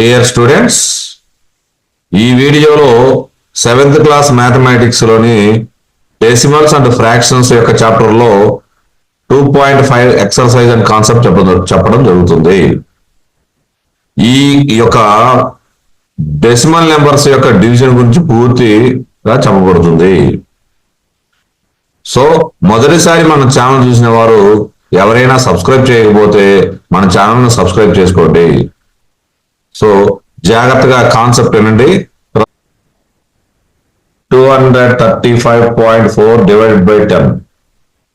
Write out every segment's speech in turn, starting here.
Dear students, ఈ వీడియోలో 7th class mathematics లోని డెసిమల్స్ అండ్ ఫ్రాక్షన్స్ యొక్క చాప్టర్ లో 2.5 ఎక్సర్సైజ్ అండ్ కాన్సెప్ట్ చెప్పడం జరుగుతుంది. ఈ యొక్క డెసిమల్ నెంబర్స్ యొక్క డివిజన్ గురించి పూర్తిగా చెప్పబడుతుంది. సో మొదటిసారి మన ఛానల్ చూసిన వారు ఎవరైనా సబ్స్క్రైబ్ చేయకపోతే మన ఛానల్ ను సబ్స్క్రైబ్ చేసుకోండి. సో జాగ్రత్తగా కాన్సెప్ట్ ఏనండి. 235.4 డివైడెడ్ బై 10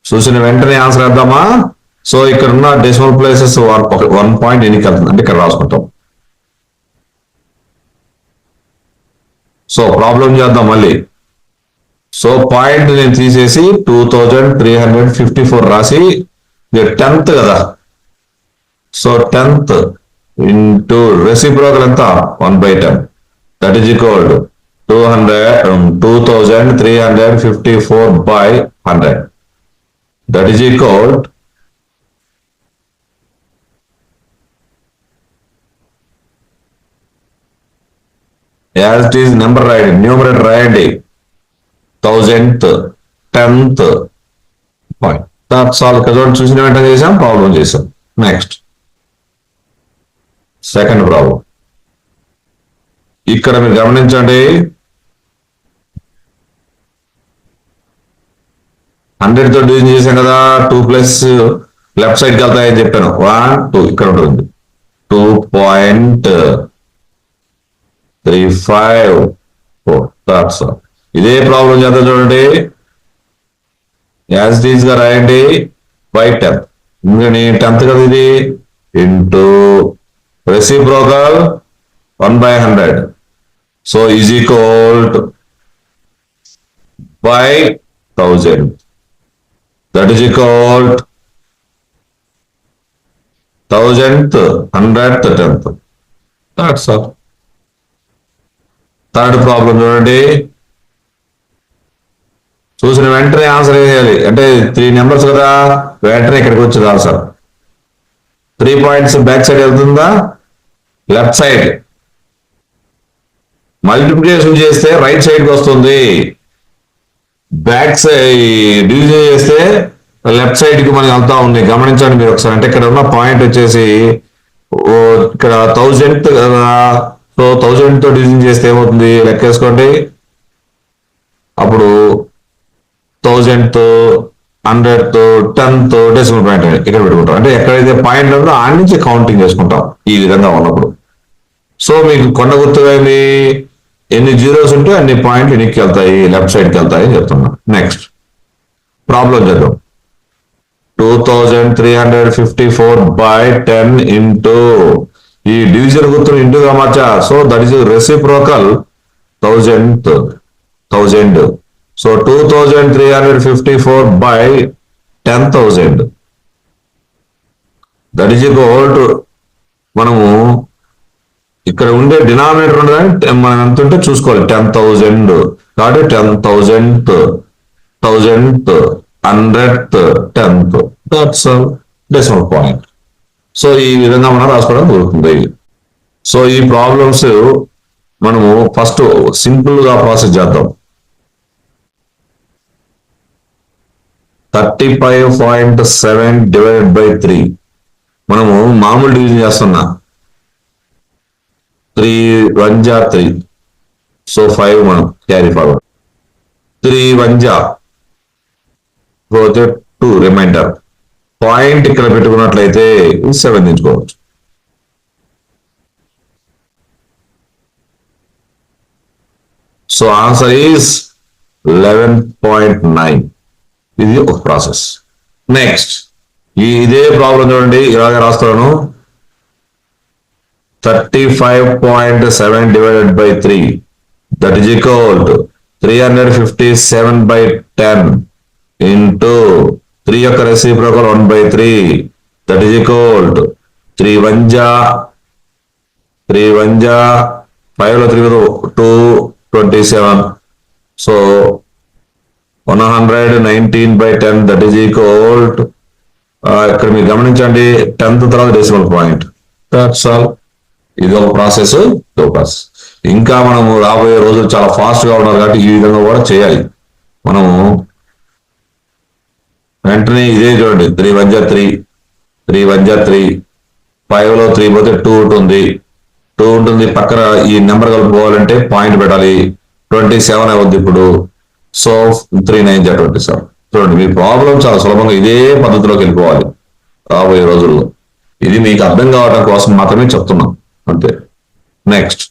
చూసిన వెంటనే ఆన్సర్ వేద్దామా? సో ఇక్కడ ఉన్న డెసిమల్ ప్లేసెస్ 1 పాయింట్ ఎన్నికి వెళ్తుంది అంటే ఇక్కడ రాసుకుంటాం. సో ప్రాబ్లం చేద్దాం మళ్ళీ. సో పాయింట్ నేను తీసేసి 2354 రాసి 10th కదా. సో 10th ఇంటూ రెసిప్రోకల్ ఎంత 1/10 that is equal to 2354 by 100 that is equal as it is number right numerator రాయండి 1000th 10th point. that's all. చూసిన వెంటనే చేసాం, ప్రాబ్లం చేసాం. Next second problem. ఇక్కడ మీరు గమనించండి, 100 తో డివిజన్ చేశాం కదా, 2 ప్లస్ లెఫ్ట్ సైడ్కి వెళ్తాయని చెప్పాను. 1 2 ఇక్కడ ఉంటుంది 2.354. ఇదే ప్రాబ్లం చేద్దాం చూడండి. యాజ్ ఇట్ ఈజ్ గా రాయండి బై 10 ఎందుకని 10th కదా ఇది into reciprocal 1/100. So is equal to by 1000 that is equal to 1000th 100th 10th. that's all. Third problem చూడండి. చూసిన వెంటనే ఆన్సర్ వేయాలి. అంటే 3 నెంబర్స్ కదా, వెంటనే ఇక్కడికి వచ్చి ఆన్సర్. 3 పాయింట్స్ బ్యాక్ సైడ్ వెళ్తుందా, లెఫ్ట్ సైడ్. మల్టిప్లికేషన్ చేస్తే రైట్ సైడ్కి వస్తుంది, బ్యాక్ సైడ్ డివిజన్ చేస్తే లెఫ్ట్ సైడ్ కి మనకి వెళ్తా ఉంది. గమనించండి మీరు ఒకసారి. అంటే ఇక్కడ ఉన్న పాయింట్ వచ్చేసి ఇక్కడ 1000th కదా. సో 1000 తో డివిజన్ చేస్తే ఏమవుతుంది లెక్కేసుకోండి. అప్పుడు 1000th 100th 10th decimal point ఇక్కడ పెట్టుకుంటాం. అంటే ఎక్కడైతే పాయింట్ ఉందో ఆ నుంచి కౌంటింగ్ చేసుకుంటాం ఈ విధంగా ఉన్నప్పుడు. సో మీకు కొండ గుర్తుగా ఎన్ని జీరోస్ ఉంటే అన్ని పాయింట్లు ఎన్నికి వెళ్తాయి, లెఫ్ట్ సైడ్కి వెళ్తాయి అని చెప్తున్నా. నెక్స్ట్ ప్రాబ్లం చేద్దాం. 2354 by 10 ఇంటూ ఈ డివిజన్ గుర్తును ఇంటూగా మార్చా. So that is reciprocal 1000. So 2354 by 10,000 that is equal to మనము ఇక్కడ ఉండే డినామినేటర్ ఉండదని మనం ఎంత ఉంటే చూసుకోవాలి. 10,000 కాబట్టి 10,000th 1000th 100th 10th that's decimal point. So ఈ విధంగా మనం రాసుకోవడం జరుగుతుంది. సో ఈ ప్రాబ్లమ్స్ మనము ఫస్ట్ సింపుల్ గా ప్రాసెస్ చేద్దాం. 35.7 డివైడెడ్ బై 3 మనము మామూలు డివిజన్ చేస్తున్నా. 3 1 जा 3. సో 5 మనం క్యారీ ఫార్వర్డ్. 3 1 जा పోతే 2 రిమైండర్. పాయింట్ ఇక్కడ పెట్టుకున్నట్లయితే 7 తీసుకోవచ్చు. So answer is 11.9. ఇది ఒక ప్రాసెస్. నెక్స్ట్ ఇదే ప్రాబ్లం చూడండి, ఇలాగే రాస్తాను. 35.7 divided by 3 that is equal to 357 by 10 into 3 యొక్క reciprocal 1/3 that is equal to 3 1 जा 5 లో 3 227. So 119 by 10 that is equal to ఇక్కడ మీరు గమనించండి 10th తర్వాత డెసిమల్ పాయింట్. that's all. ఇది ఒక ప్రాసెస్, ఇంకా మనము రాబోయే రోజులు చాలా ఫాస్ట్ గా ఉన్నారు కాబట్టి ఈ విధంగా కూడా చేయాలి. మనము వెంటనే ఇదే చూడండి, 3 1 3, 3 1 3, 5లో 3 పోతే 2 ఉంటుంది, 2 ఉంటుంది. పక్కన ఈ నెంబర్ కలుపుకోవాలంటే పాయింట్ పెట్టాలి, 27 అవుద్ది ఇప్పుడు. సో 3 9 27. చూడండి, మీ ప్రాబ్లం చాలా సులభంగా ఇదే పద్ధతిలోకి వెళ్ళిపోవాలి రాబోయే రోజుల్లో. ఇది మీకు అర్థం కావడం కోసం మాత్రమే చెప్తున్నాం అంతే. నెక్స్ట్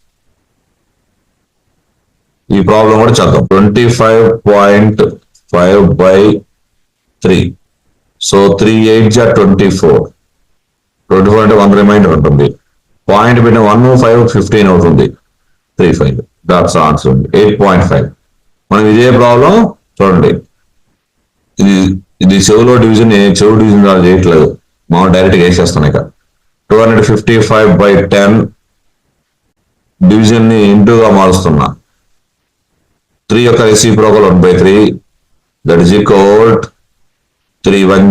ఈ ప్రాబ్లం కూడా చేద్దాం. 25.5/3. సో 3 8 24. 24 అంటే 1 రిమైండర్ ఉంటుంది. పాయింట్ పెట్టిన 1 5 15 అవుతుంది. 3 5. That's answer. 8.5. మనం ఇదే ప్రాబ్లం చూడండి, ఇది చెవులో డివిజన్, చెవు డివిజన్ చేయట్లేదు, మనం డైరెక్ట్ గా వేసేస్తున్నాం. ఇక 255/10 డివిజన్ ని ఇంటూగా మారుస్తున్నా. 3 యొక్క reciprocal 1/3, that is equal 3 1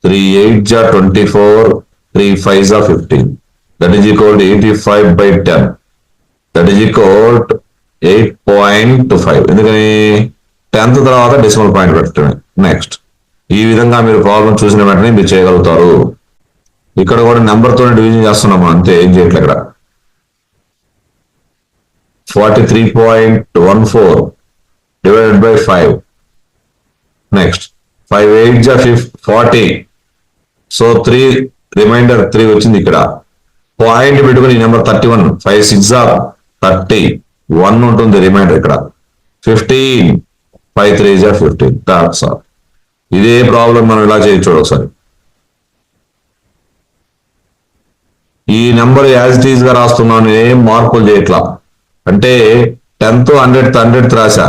3 8 24, 3 5 15, that is equal to 85/10, that is equal to 8.5. ఎందుకని 10th తర్వాత డెసిమల్ పాయింట్ పెట్టడమే. నెక్స్ట్ ఈ విధంగా మీరు ప్రాబ్లం చూసిన వెంటనే మీరు చేయగలుగుతారు. ఇక్కడ కూడా నెంబర్తో డివిజన్ చేస్తున్నాము అంతే, ఏం చేయట్లేదు. ఇక్కడ 43.14 divided by 5. Next 5 8 40. So 3 remainder 3 వచ్చింది. ఇక్కడ పాయింట్ పెట్టుకుని నెంబర్ 31, 5 6 30, 1 ఉంటుంది రిమైండర్. ఇక్కడ 15, 5 3 15. That's all. ఇదే ప్రాబ్లం మనం ఇలా చేయొచ్చు ఒకసారి. ఈ నెంబర్ యాజ్ ఇట్ ఈజ్ గా రాస్తున్నాను, ఏం మార్పులు చేయట్లా. అంటే 10th 100th రాశా.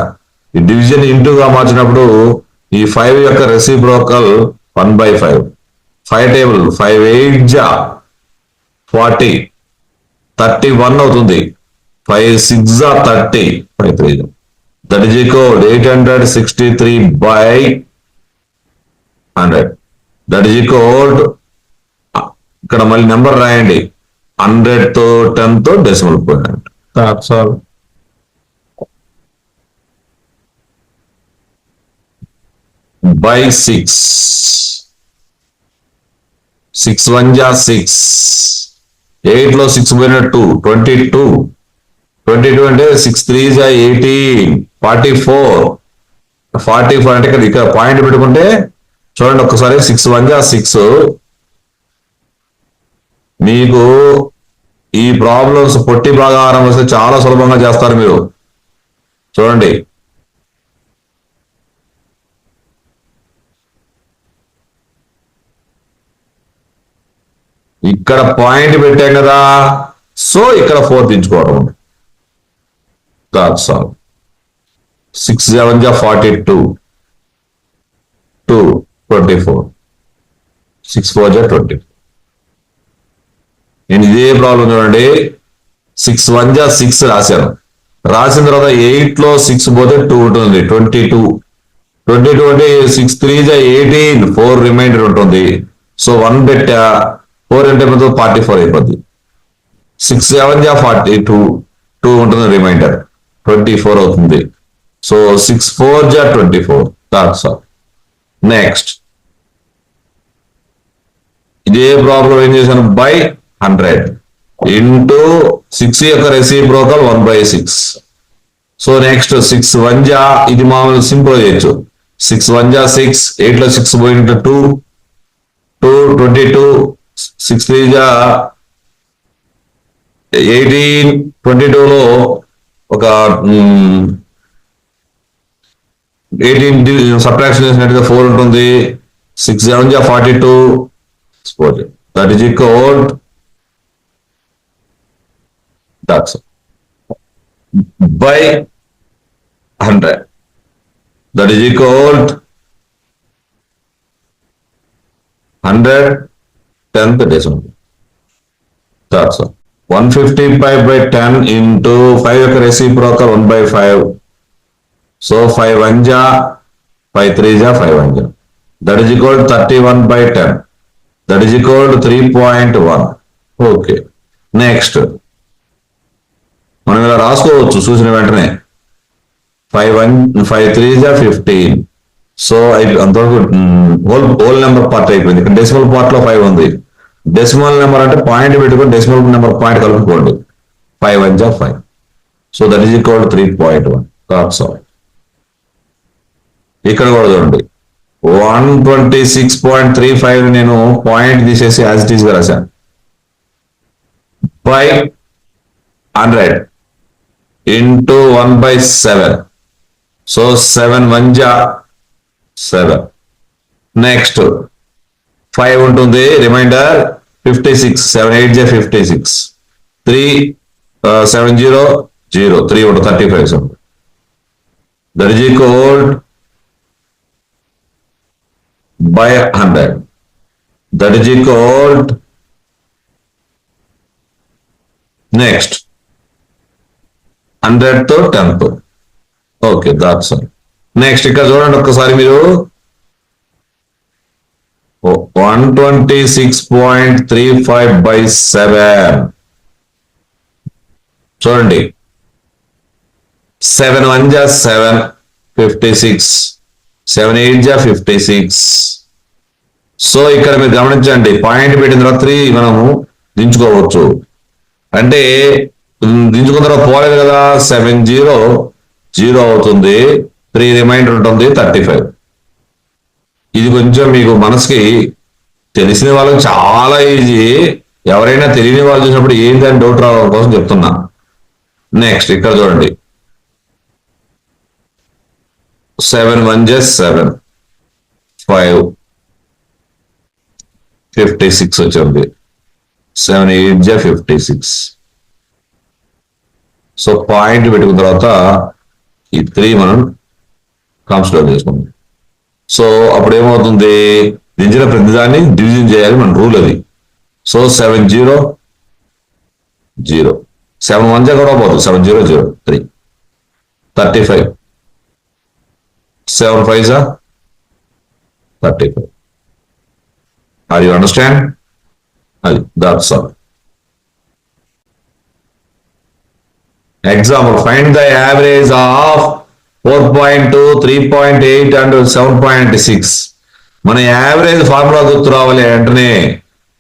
ఈ డివిజన్ ఇంటూగా మార్చినప్పుడు ఈ 5 యొక్క రెసిప్రోకల్ 1/5. 5 టేబుల్ 5 8 40, 31 అవుతుంది. 5 6 30, 5 3. That is equal 863/100. That is equal, ఇక్కడ మళ్ళీ నెంబర్ రాయండి, 100 తో 10 తో decimal point. That's all. by 6. 6 1 6. 8 లో 6 పోయిన 2, 22. 22 అంటే 6 3 18, 44. 44 అంటే ఇక్కడ పాయింట్ పెట్టుకుంటే చూడండి ఒక్కసారి, 6 1 6. మీకు ఈ ప్రాబ్లమ్స్ పొట్టి భాగాహారం వస్తే చాలా సులభంగా చేస్తారు మీరు. చూడండి, ఇక్కడ పాయింట్ పెట్టాం కదా, సో ఇక్కడ 4 దించుకోవడం. That's all. 6 7 42, 2 24, 6 4 24. నేను ఇదే ప్రాబ్లం చూడండి, 6 1 6 రాశాను. రాసిన తర్వాత 8 లో 6 పోతే 2 ఉంటుంది, 22. 22 అంటే 6 3 18, 4 రిమైండర్ ఉంటుంది. సో 1 పెట్టా, 4 అంటే 44 అయిపోద్ది. 6 7 42, 2 ఉంటుంది రిమైండర్, 24 అవుతుంది. సో 6 4 24. That's all. నెక్స్ట్ ఇదే ప్రాబ్లం ఏం చేశాను, బై 100 ఇంటూ 6 యొక్క రెసిప్రోకల్ 1/6. సో నెక్స్ట్ 6 1 ఇది మామూలు సింపుల్ చేయొచ్చు. 6 1 6, 8 లో 6 పోయింటే 2, 22. 6 3 18, 22 లో ఒక 18 సబ్ట్రాక్షన్ చేసినట్టుగా 4 ఉంటుంది. 6 7 42, that is equal, that's by 100, that is equal 100 10th decimal. That's all. 155/10 into 5 యొక్క reciprocal 1/5. So 5 1 5 3 5 1. That is equal to 31/10. That is equal to 3.1. Okay. Next మనం ఇలా రాసుకోవచ్చు చూసిన వెంటనే 5 3 15. సో అంతవరకు హోల్ నెంబర్ పార్ట్ అయిపోయింది. ఇక్కడ డెసిమల్ పార్ట్ లో 5 ఉంది. డెసిమల్ నెంబర్ అంటే పాయింట్ పెట్టుకొని డెసిమల్ నెంబర్ పాయింట్ కలుపుకోండి. 5 1 5. So that is equal to 3.1. That's all. ఇక్కడ కూడా చూడండి 126.35 నేను పాయింట్ తీసేసి యాజ్ ఇట్ ఈస్ గా రాశాను. By 100 into 1/7. సో 7 1 7. నెక్స్ట్ 5 ఉంటుంది. రిమైండర్ 56. 7 8 56. 3 7 0 0. 3 ఉంటుంది 35. That is equal by 100. That is equal to next 100 తో 10 తో. Okay that's all. నెక్స్ట్ ఇక్కడ చూడండి ఒక్కసారి మీరు 126.35/7 చూడండి. 7 1 7 56. 7 8 56. సో ఇక్కడ మీరు గమనించండి పాయింట్ పెట్టిన తర్వాత 3 మనము దించుకోవచ్చు. అంటే దించుకున్న తర్వాత పోలేదు కదా 7 0 0 అవుతుంది. 3 రిమైండర్ ఉంటుంది 35. ఇది కొంచెం మీకు మనసుకి తెలిసిన వాళ్ళకి చాలా ఈజీ. ఎవరైనా తెలియని వాళ్ళు చూసినప్పుడు ఏంటని డౌట్ రావడం కోసం చెప్తున్నా. నెక్స్ట్ ఇక్కడ చూడండి 7 1 7 5 56 వచ్చింది. 7 8 56. సో పాయింట్ పెట్టుకున్న తర్వాత ఈ 3 మనం కన్సిడర్ చేసుకుందాం. సో అప్పుడు ఏమవుతుంది దించిన ప్రతిదాన్ని డివిజన్ చేయాలి మన రూల్ అది. సో 7 0 0. 7 1 కూడా పోతుంది. 7 0 0 3 35. 7 5 35. Are you understand? That's all. Example, find the average of 4.2, 3.8 and 7.6. మన యావరేజ్ ఫార్ములా గుర్తు రావాలి వెంటనే.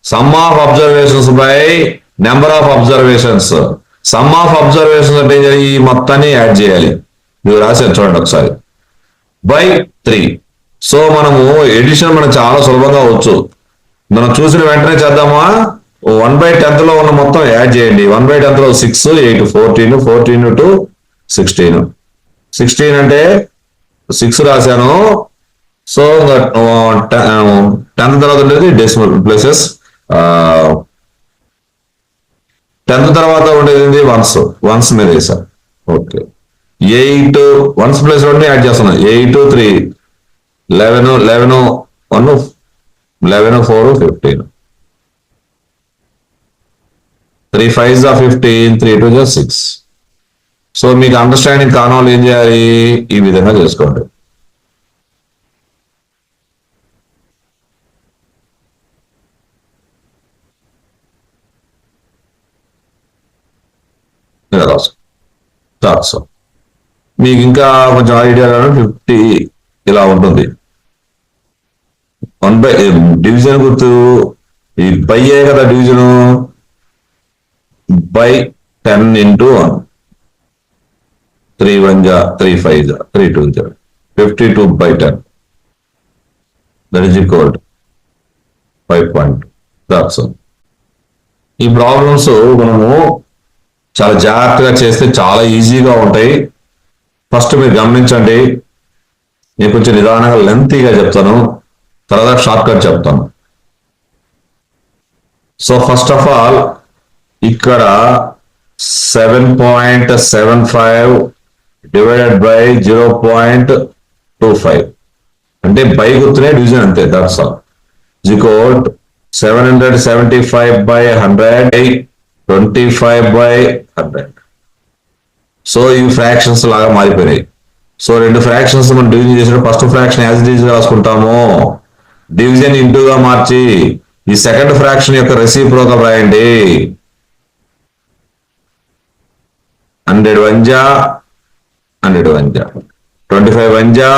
Some of observations by number of observations. Some of observations అంటే ఈ మొత్తాన్ని యాడ్ చేయాలి. మీరు రాశారు చూడండి ఒకసారి. బై 3. సో మనము ఎడిషన్ మనకు చాలా సులభంగా వచ్చు. మనం చూసిన వెంటనే చేద్దామా 1/10 లో ఉన్న మొత్తం యాడ్ చేయండి. 1/10 లో 6 8 14 14 to 16. 16 అంటే 6 రాశాను. సో 10th తర్వాత ఉండేది డెసిమల్ ప్లేసెస్. 10th తర్వాత ఉండేది వన్స్ మీద వేసాను. ఓకే 8 వన్స్ ప్లేస్ లో యాడ్ చేస్తున్నాను. 8 3 11 11 1 11 4 15. 3 5 15. 3 2 6. సో మీకు అండర్స్టాండింగ్ కాని వాళ్ళు ఏం చేయాలి ఈ విధంగా చేసుకోండి. మీకు ఇంకా కొంచెం ఐడియా 50 ఇలా ఉంటుంది. 1 డివిజన్ గుర్తు ఈ బై ఏ కదా division. By 10 into 1. 3 1 3 5 3 2 52/10. That is equal to 5.2. That's all. ఈ ప్రాబ్లమ్స్ మనము చాలా జాగ్రత్తగా చేస్తే చాలా ఈజీగా ఉంటాయి. ఫస్ట్ మీరు గమనించండి. నేను కొంచెం నిదానంగా లెంతీగా చెప్తాను, తర్వాత షార్ట్ కట్ చెప్తాను. సో ఫస్ట్ ఆఫ్ ఆల్ ఇక్కడ 7.75 డివైడెడ్ బై 0.25 అంటే బై గుర్తునే డివిజన్ అంతే. That's all. ఈక్వల్ 775/100 25/100. సో ఈ ఫ్రాక్షన్స్ లాగా మారిపోయినాయి. సో 2 ఫ్రాక్షన్స్ మనం డివిజన్ చేసిన first fraction as it is రాసుకుంటాము. డివిజన్ ఇంటూగా మార్చి ఈ సెకండ్ ఫ్రాక్షన్ యొక్క రెసిప్రోకల్ రాయండి. 100 వంజా 100 వంజా 25 వంజా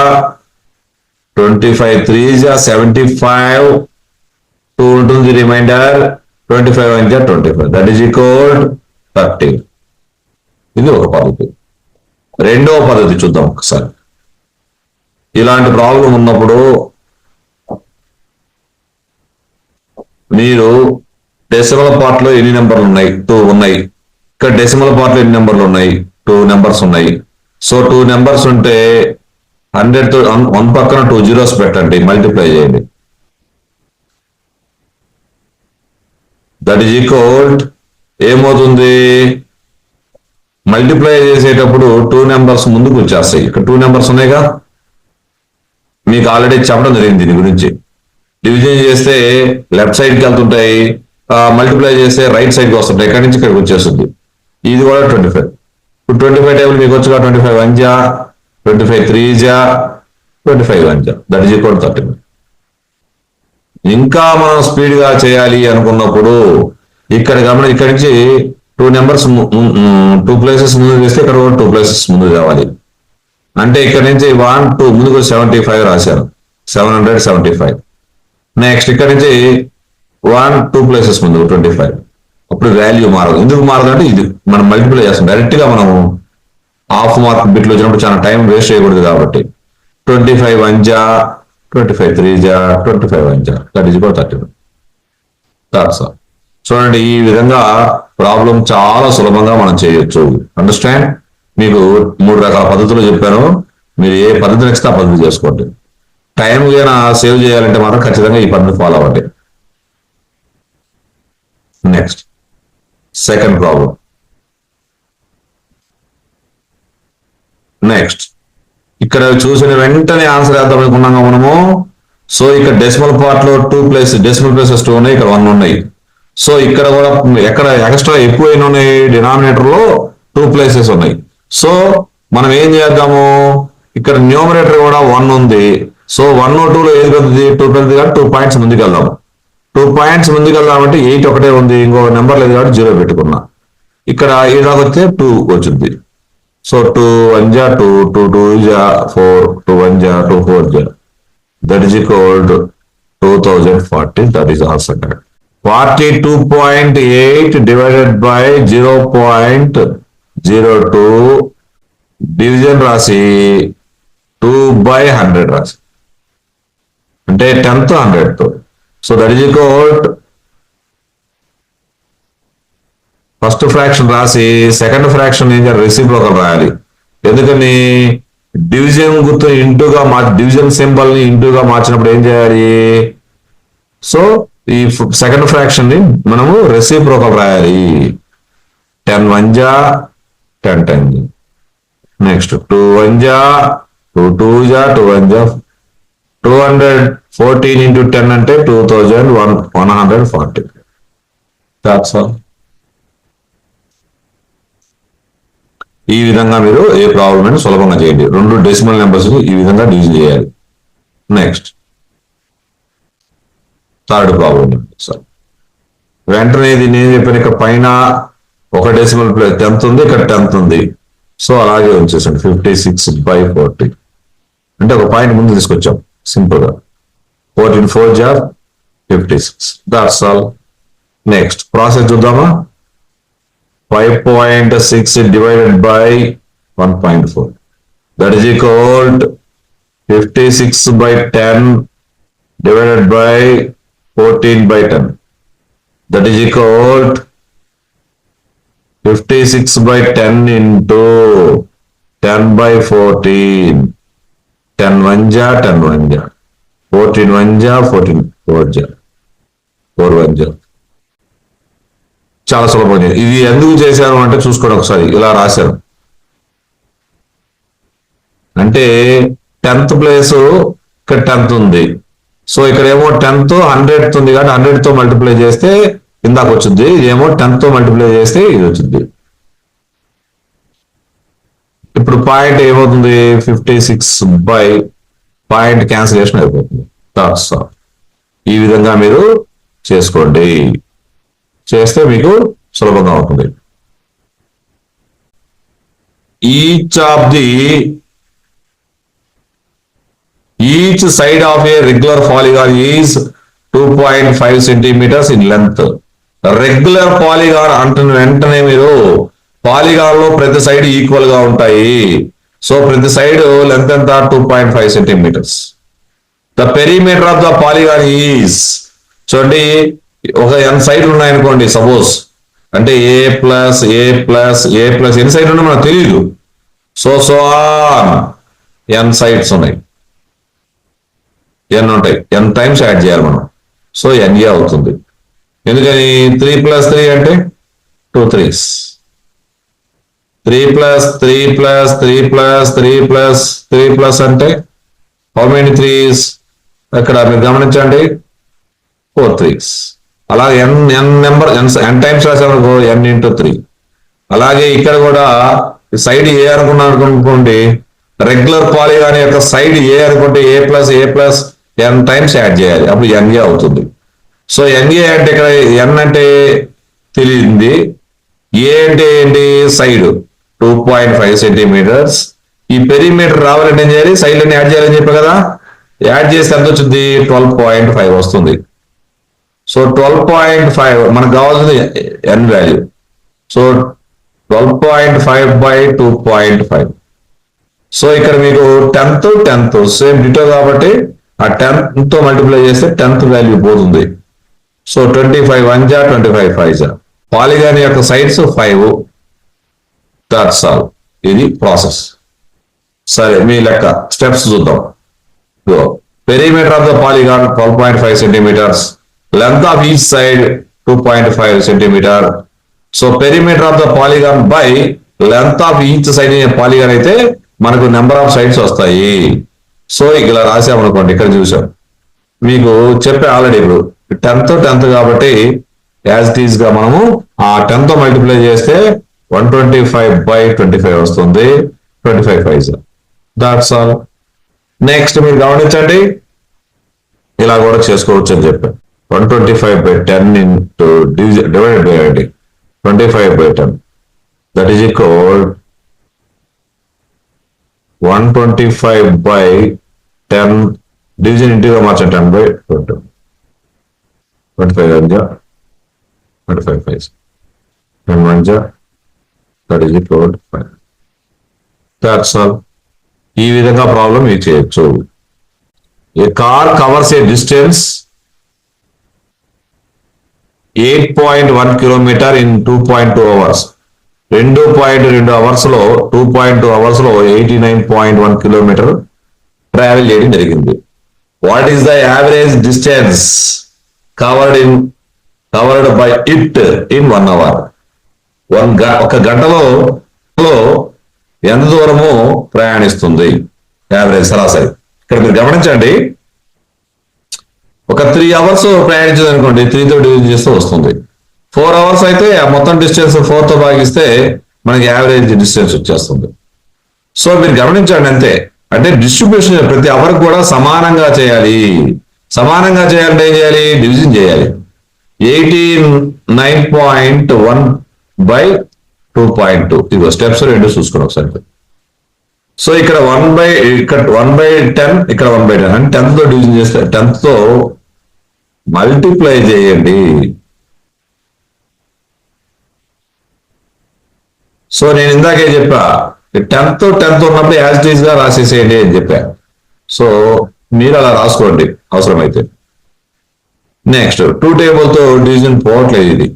25 3 75 2 ఉంటుంది రిమైండర్ 25 వంజా 25 దట్ ఈజ్ ఈక్వల్ 30. ఇది ఒక పద్ధతి. రెండవ పద్ధతి చూద్దాం ఒకసారి. ఇలాంటి ప్రాబ్లం ఉన్నప్పుడు మీరు డెసిమల్ పార్ట్ లో ఎన్ని నెంబర్లు ఉన్నాయి? 2 ఉన్నాయి. ఇక్కడ డెసిమల్ పార్ట్ లో ఎన్ని నెంబర్లు ఉన్నాయి? 2 నెంబర్స్ ఉన్నాయి. సో 2 నెంబర్స్ ఉంటే 100 తో 1 పక్కన 2 zeros పెట్టండి, మల్టిప్లై చేయండి. దట్ ఈజ్ ఈక్వల్ ఏమవుతుంది? మల్టిప్లై చేసేటప్పుడు 2 నెంబర్స్ ముందుకు వచ్చేస్తాయి. ఇక్కడ 2 నెంబర్స్ ఉన్నాయిగా, మీకు ఆల్రెడీ చెప్పడం జరిగింది దీని గురించి. డివిజన్ చేస్తే లెఫ్ట్ సైడ్కి వెళ్తుంటాయి, మల్టిప్లై చేస్తే రైట్ సైడ్కి వస్తుంటాయి, ఇక్కడి నుంచి ఇక్కడికి వచ్చేస్తుంది. ఇది కూడా 25. ఇప్పుడు 25 టేబుల్ మీకు వచ్చుగా 25 వంజా 25 3 25 వంజా దట్ ఈజ్ ఈక్వల్ 30. ఇంకా మనం స్పీడ్ గా చేయాలి అనుకున్నప్పుడు ఇక్కడ ఇక్కడి నుంచి 2 నెంబర్స్ 2 ప్లేసెస్ ముందు వేస్తే ఇక్కడ 2 ప్లేసెస్ ముందు కావాలి. అంటే ఇక్కడ నుంచి 1 2 ముందుకు 75 రాశారు, 775. నెక్స్ట్ ఇక్కడ నుంచి 1 2 ప్లేసెస్ ముందు 25. అప్పుడు వాల్యూ మారదు. ఎందుకు మారదు అంటే ఇది మనం మల్టిప్లై చేస్తాం. డైరెక్ట్ గా మనం హాఫ్ మార్క్ బిట్లు వచ్చినప్పుడు చాలా టైం వేస్ట్ చేయకూడదు కాబట్టి 25 వంజా 25 3 25 వంజా దట్ ఈజ్ ఈక్వల్ 30. చూడండి, ఈ విధంగా ప్రాబ్లం చాలా సులభంగా మనం చేయొచ్చు. అండర్స్టాండ్? మీకు 3 రకాల పద్ధతులు చెప్పాను. మీరు ఏ పద్ధతి నచ్చితే ఆ పద్ధతి చేసుకోండి. టైం ఏమైనా సేవ్ చేయాలంటే మాత్రం ఖచ్చితంగా ఈ పద్ధతి ఫాలో అవ్వండి. Next second problem. నెక్స్ట్ ఇక్కడ చూసిన వెంటనే ఆన్సర్ వేద్దాం అనుకున్నాగా మనము. సో ఇక్కడ డెసిమల్ పార్ట్ లో 2 డెసిమల్ ప్లేసెస్ 2 ఉన్నాయి, ఇక్కడ 1 ఉన్నాయి. సో ఇక్కడ కూడా ఎక్కడ ఎక్స్ట్రా ఎక్కువ ఉన్నాయి, డినామినేటర్ లో 2 ప్లేసెస్ ఉన్నాయి. సో మనం ఏం చేద్దాము, ఇక్కడ న్యూమరేటర్ కూడా 1 ఉంది. సో 1 2 లో ఏది పెద్దది? 2 పెద్దది కాబట్టి 2 పాయింట్స్ ముందుకు వెళ్దాం. 2 పాయింట్స్ ముందుకు వెళ్దామంటే 8 ఒకటే ఉంది, ఇంకో నెంబర్ లేదు కాబట్టి 0 పెట్టుకున్నా. ఇక్కడ ఇలాగొస్తే 2 వచ్చింది. So 2 1 2 2 2 4 2 1 2 4 that is equal 2040. That is answer. 42.8 divided by 0.02 division రాసి 2/100 రాసి అంటే 10th 100th. So that is equal first fraction రాసి సెకండ్ ఫ్రాక్షన్ ఏం చేయాలి? రెసిప్రోకల్ రాయాలి. ఎందుకని? డివిజన్ గుర్తు ఇంటూగా డివిజన్ సింబల్ ని ఇంటూగా మార్చినప్పుడు ఏం చేయాలి? సో ఈ సెకండ్ ఫ్రాక్షన్ ని మనము రెసిప్రోకల్ రాయాలి. 10 1 10 10. నెక్స్ట్ 2 1 2 2 2 1 214 into 10 అంటే 2140. That's all. ఈ విధంగా మీరు ఏ ప్రాబ్లం అయినా సులభంగా చేయండి. 2 డెసిమల్ నెంబర్స్ ఈ విధంగా డివిజన్ చేయాలి. Next third problem. సార్ వెంటనే ఇది నేను చెప్పిన ఇక్కడ పైన ఒక డెసిమల్ 10th ఉంది, ఇక్కడ 10th ఉంది. సో అలాగే ఉంచేసండి 56/40. అంటే ఒక పాయింట్ ముందు తీసుకొచ్చాం సింపుల్ గా. 14 4 56. That's all. నెక్స్ట్ ప్రాసెస్ చూద్దామా. 5.6 divided by 1.4 that is equal to 56/10 divided by 14/10 that is equal to 56/10 into 10/14. 10 1 10 1 14 1 14 4 4 1. చాలా సులభం. ఇది ఎందుకు చేశారు అంటే చూసుకోండి ఒకసారి. ఇలా రాశారు అంటే 10th ప్లేస్ ఇక్కడ 10th ఉంది. సో ఇక్కడ ఏమో 10th 100th ఉంది కాబట్టి 100 తో మల్టిప్లై చేస్తే ఇందాక వచ్చింది. ఇదేమో 10 తో మల్టిప్లై చేస్తే ఇది వచ్చింది. ఇప్పుడు పాయింట్ ఏమవుతుంది? 56 పాయింట్ క్యాన్సిలేషన్ అయిపోతుంది. ఈ విధంగా మీరు చేసుకోండి. చేస్తే మీకు సులభంగా ఉంటుంది. Each of the each side of a regular polygon is 2.5 centimetres in length. Regular polygon అంటున్న వెంటనే మీరు పాలిగాన్ లో ప్రతి సైడ్ ఈక్వల్ గా ఉంటాయి. సో ప్రతి సైడ్ లెంత్ ఎంత? 2.5 centimetres. The perimeter of the polygon is, చూడండి ఒక ఎన్ సైడ్లు ఉన్నాయనుకోండి సపోజ్, అంటే ఏ ప్లస్ ఎన్ని సైడ్ ఉన్నా మనకు తెలియదు. సో ఎన్ సైడ్స్ ఉన్నాయి, ఎన్ ఉంటాయి, ఎన్ టైమ్స్ యాడ్ చేయాలి మనం. సో ఎన్ఏ అవుతుంది. ఎందుకని 3 + 3 అంటే 2 3s. 3 + 3 + 3 + 3 + 3 అంటే హౌ మెనీ 3s? అక్కడ మీరు గమనించండి, 4 3s. అలాగే ఎన్ నెంబర్ ఎన్ టైమ్స్ రాసామనుకో ఎన్ × 3. అలాగే ఇక్కడ కూడా సైడ్ ఏ అనుకోండి, రెగ్యులర్ పాలిగాన్ యొక్క సైడ్ ఏ అనుకుంటే ఏ ప్లస్ ఎన్ టైమ్స్ యాడ్ చేయాలి, అప్పుడు ఎన్ఏ అవుతుంది. సో ఎన్ఏ అంటే ఇక్కడ ఎన్ అంటే తెలియంది, ఏ అంటే ఏంటి? Side 2.5 centimetres. ఈ పెరిమీటర్ రావాలంటే ఏం చేయాలి? సైడ్ అని యాడ్ చేయాలని చెప్పా కదా, యాడ్ చేస్తే ఎంత వచ్చింది? 12.5 వస్తుంది. సో 12.5 మనకు కావాల్సింది ఎన్ వాల్యూ. సో 12.5/2.5. సో ఇక్కడ మీకు 10th సేమ్ డిటో కాబట్టి ఆ 10th తో మల్టిప్లై చేస్తే 10th వాల్యూ పోతుంది. సో 25 1 జా 25 5 జా. పాలిగాన్ యొక్క సైడ్స్ 5. That's all. ఇది ప్రాసెస్. సరే మీ లెక్క స్టెప్స్ చూద్దాం. Perimeter of the polygon 12.5 centimetres. Length of each side 2.5 centimetre. So perimeter of the polygon by length of each side polygon అయితే మనకు నెంబర్ ఆఫ్ సైడ్స్ వస్తాయి. సో ఇలా రాసామనుకోండి, ఇక్కడ చూసాం మీకు చెప్పే ఆల్రెడీ. ఇప్పుడు 10th కాబట్టి యాజ్ ఇట్ ఈస్ గా మనము ఆ 10తో మల్టిప్లై చేస్తే 125/25 వస్తుంది. 25 5. That's all. నెక్స్ట్ మీరు గమనించండి, ఇలా కూడా చేసుకోవచ్చు అని చెప్పాను. 125/10 divided by 25/10, that is equal 125/10 division ఇంటిగా మార్చండి. 10/20. 25 1 జా 25 5. 10 1 జా, that is equal 5. That's all. ఈ విధంగా ప్రాబ్లం ఇది చేయొచ్చు. A car covers a distance 8.1 kilometre in 2.2 hours. 2.2 hours లో 2.2 అవర్స్ లో 89.1 కిలోమీటర్ ట్రావెల్ చేయడం జరిగింది. What is the average distance covered by it in 1 hour? ఒక గంటలో ఎంత దూరము ప్రయాణిస్తుంది యావరేజ్ సరాసరి? ఇక్కడ మీరు గమనించండి, ఒక 3 అవర్స్ ప్రయాణించదు అనుకోండి, 3తో డివిజన్ చేస్తే వస్తుంది. 4 అవర్స్ అయితే ఆ మొత్తం డిస్టెన్స్ 4తో భాగిస్తే మనకి యావరేజ్ డిస్టెన్స్ వచ్చేస్తుంది. సో మీరు గమనించండి అంతే. అంటే డిస్ట్రిబ్యూషన్ ప్రతి అవర్ కూడా సమానంగా చేయాలి. సమానంగా చేయాలంటే ఏం చేయాలి? డివిజన్ చేయాలి. 89.1/2.2. ఇదిగో స్టెప్స్ 2 చూసుకుని ఒకసారి. సో ఇక్కడ 1/10, ఇక్కడ 1/10 అంటే 10th తో డివిజన్ చేస్తే 10th తో మల్టిప్లై చేయండి. సో నేను ఇందాకే చెప్పా, 10th ఉన్నప్పుడు యాజ్ ఇట్ ఈస్ గా రాసేసేయండి అని చెప్పా. సో మీరు అలా రాసుకోండి అవసరమైతే. నెక్స్ట్ 2 టేబుల్ తో డివిజన్ పోవట్లేదు. ఇది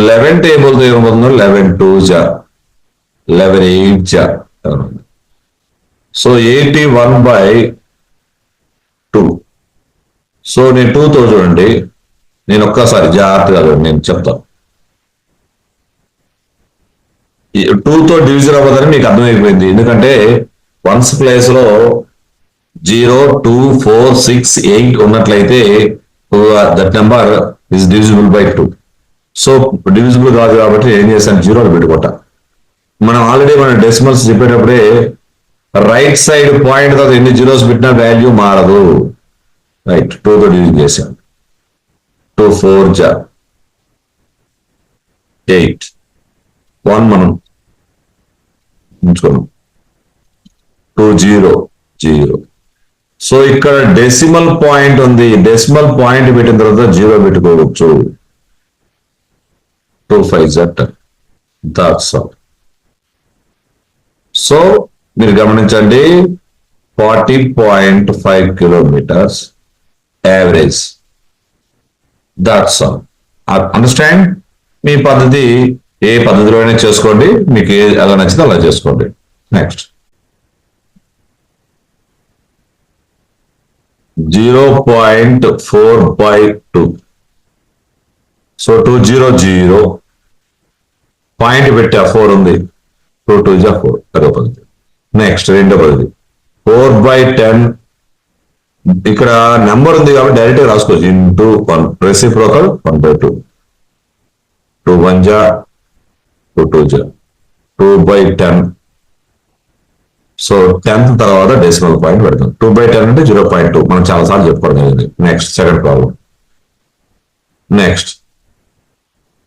11 టేబుల్ తో ఏమవుతుందో 11 2 జా 11 8 జా. సో 81/2. సో నేను 2తో చూడండి, నేను ఒక్కసారి జాగ్రత్తగా నేను చెప్తాను. 2తో డివిజన్ అవ్వదని మీకు అర్థమైపోయింది. ఎందుకంటే 1s ప్లేస్ లో 0 2 4 6 8 ఉన్నట్లయితే that number is divisible by 2. So divisible కాదు కాబట్టి ఏం చేశాను, 0 పెట్టుకుంటా. మనం ఆల్రెడీ మన డెసిమల్స్ చెప్పేటప్పుడే రైట్ సైడ్ పాయింట్ తర్వాత ఎన్ని జీరోస్ పెట్టినా వాల్యూ మారదు. రైట్, 2తో డివిజన్ చేశాను. 2 4 జా 8. 1 మనం ఉంచుకున్నాం. 2000. సో ఇక్కడ డెసిమల్ పాయింట్ ఉంది, డెసిమల్ పాయింట్ పెట్టిన తర్వాత 0 పెట్టుకోవచ్చు. 2 5 10. That's all. సో మీరు గమనించండి, 40.5 kilometres average. That's all. Understand? మీ పద్ధతి ఏ పద్ధతిలోనే చేసుకోండి, మీకు ఎలా నచ్చితే అలా చేసుకోండి. నెక్స్ట్ 0.4/2. సో 200 పాయింట్ పెట్టా, 4 ఉంది. 2 2 4 అదో పద్ధతి. నెక్స్ట్ రెండో పద్ధతి 4/10. ఇక్కడ నెంబర్ ఉంది కాబట్టి డైరెక్ట్ రాసుకోవచ్చు. Into 1 reciprocal 1/2. 2 1 2 2 2/10. సో 10th తర్వాత డెసిమల్ పాయింట్ పెడతాం. 2/10 అంటే 0.2. మనం చాలాసార్లు చెప్పుకోవడం జరిగింది. Next second problem. Next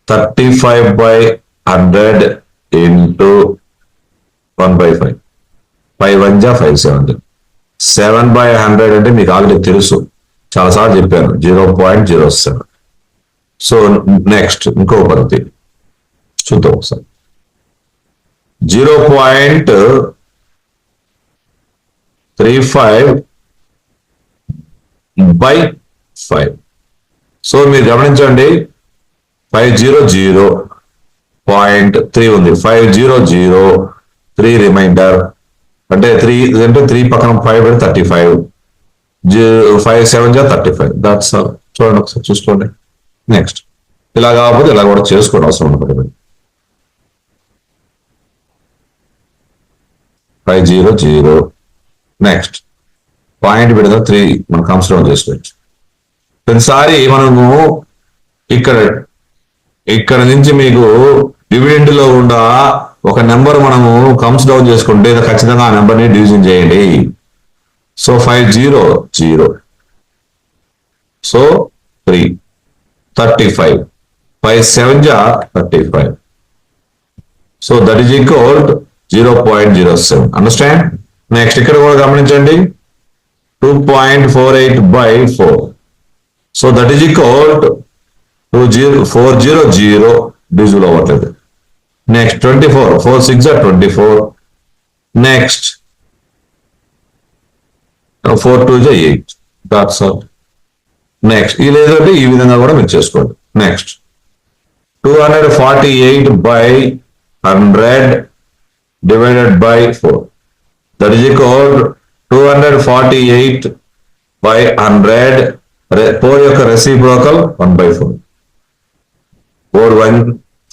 35/100 into 1/5. 5 1 5 7. 7/100 అంటే మీకు ఆల్రెడీ తెలుసు, చాలాసార్లు చెప్పాను, 0.07. సో నెక్స్ట్ ఇంకో పద్ధతి చూద్దాం ఒకసారి. 0.35/5. సో మీరు గమనించండి, 500.3 ఉంది. 500.3 రిమైండర్ అంటే 3 అంటే 3 పక్కన 5 అంటే 35. 5 7 35. That's all. చూడండి ఒకసారి చూసుకోండి. నెక్స్ట్ ఇలా కాకపోతే ఇలా కూడా చేసుకోండి, అవసరం ఉంటుంది. 500. నెక్స్ట్ పాయింట్ పెడితే 3 మనం కన్సిడర్ చేసుకోవచ్చు. ప్రతిసారి మనము ఇక్కడ నుంచి మీకు డివిడెండ్ లో ఉన్న ఒక నెంబర్ మనము కమ్స్ డౌన్ చేసుకుంటే ఖచ్చితంగా ఆ నెంబర్ని డివిజన్ చేయండి. So 500. So 3 35. 5 7 35. So that is equal 0.07. Understand? Next ఇక్కడ కూడా గమనించండి, 2.48/4. So that is equal 400. Divisible అవ్వట్లేదు. Next 24. 4 6 24. Next 4 2 8. That's all. Next ఈ లేదంటే ఈ విధంగా కూడా మీరు చేసుకోండి. Next 248/100 divided by 4. That is equal 248/100. 4 యొక్క రెసిప్రోకల్ 1/4. 4 1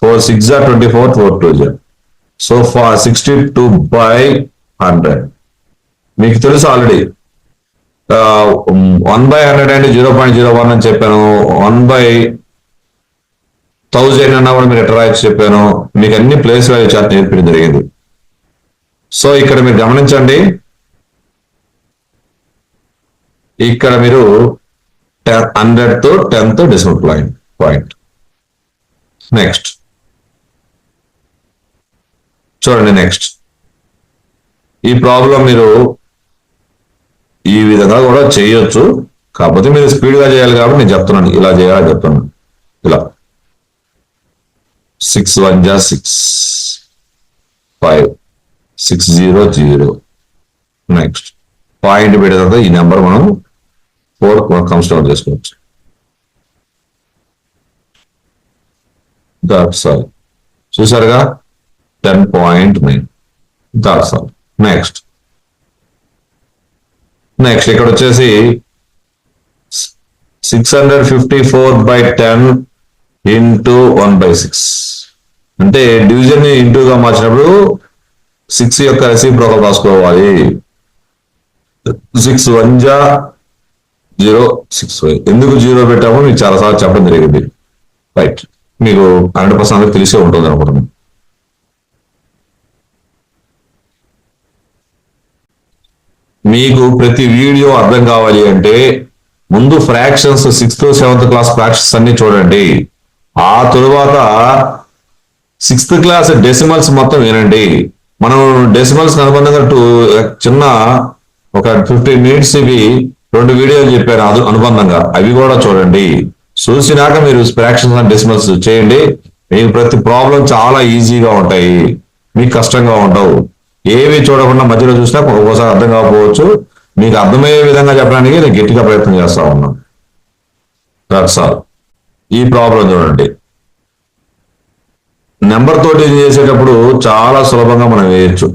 4 6 24. 4 2 సో 62/100. మీకు తెలుసు ఆల్రెడీ 1/100 అంటే 0.01 అని చెప్పాను. 1/1000 అన్నా కూడా మీరు ఎట్లా రాయొచ్చు చెప్పాను. మీకు అన్ని ప్లేస్ వాల్యూ చార్ట్ నేర్పించడం జరిగింది. సో ఇక్కడ మీరు గమనించండి, ఇక్కడ మీరు 100తో 10తో డెసిమల్ పాయింట్. నెక్స్ట్ చూడండి. నెక్స్ట్ ఈ ప్రాబ్లం మీరు ఈ విధంగా కూడా చేయొచ్చు, కాకపోతే మీరు స్పీడ్గా చేయాలి కాబట్టి నేను చెప్తున్నాను, ఇలా చేయాలని చెప్తున్నాను. ఇలా 6 1 6 5 600. నెక్స్ట్ పాయింట్ పెట్టిన తర్వాత ఈ నెంబర్ మనం 4 కన్సిడర్ చేసుకోవచ్చు. That's all. చూసారుగా 10.9. That's all. నెక్స్ట్ ఇక్కడ వచ్చేసి 654/10 ఇంటూ 1/6. అంటే డివిజన్ ని ఇంటూగా మార్చినప్పుడు 6 యొక్క రెసిప్రోకల్ రాసుకోవాలి. 6 1 0 6 5. ఎందుకు 0 పెట్టామో మీకు చాలాసార్లు చెప్పడం జరిగింది. రైట్, మీకు 100% తెలిసే ఉంటుంది అనుకుంటున్నాను. మీకు ప్రతి వీడియో అర్థం కావాలి అంటే ముందు fractions 6th 7th class fractions అన్ని చూడండి. ఆ తరువాత 6th క్లాస్ డెసిమల్స్ మొత్తం వినండి. మనం డెసిమల్స్ అనుబంధంగా చిన్న ఒక 15 minutes ఇవి 2 వీడియోలు చెప్పాను అనుబంధంగా, అవి కూడా చూడండి. చూసినాక మీరు ఫ్రాక్షన్స్ అండ్ డెసిమల్స్ చేయండి. మీకు ప్రతి ప్రాబ్లం చాలా ఈజీగా ఉంటాయి, మీకు కష్టంగా ఉండవు. ఏవి చూడకుండా మధ్యలో చూసినా ఒక్కోసారి అర్థం కాకపోవచ్చు. మీకు అర్థమయ్యే విధంగా చెప్పడానికి నేను గట్టిగా ప్రయత్నం చేస్తా ఉన్నాను. That's all. ఈ ప్రాబ్లం చూడండి. నెంబర్ తోటి చేసేటప్పుడు చాలా సులభంగా మనం వేయచ్చు.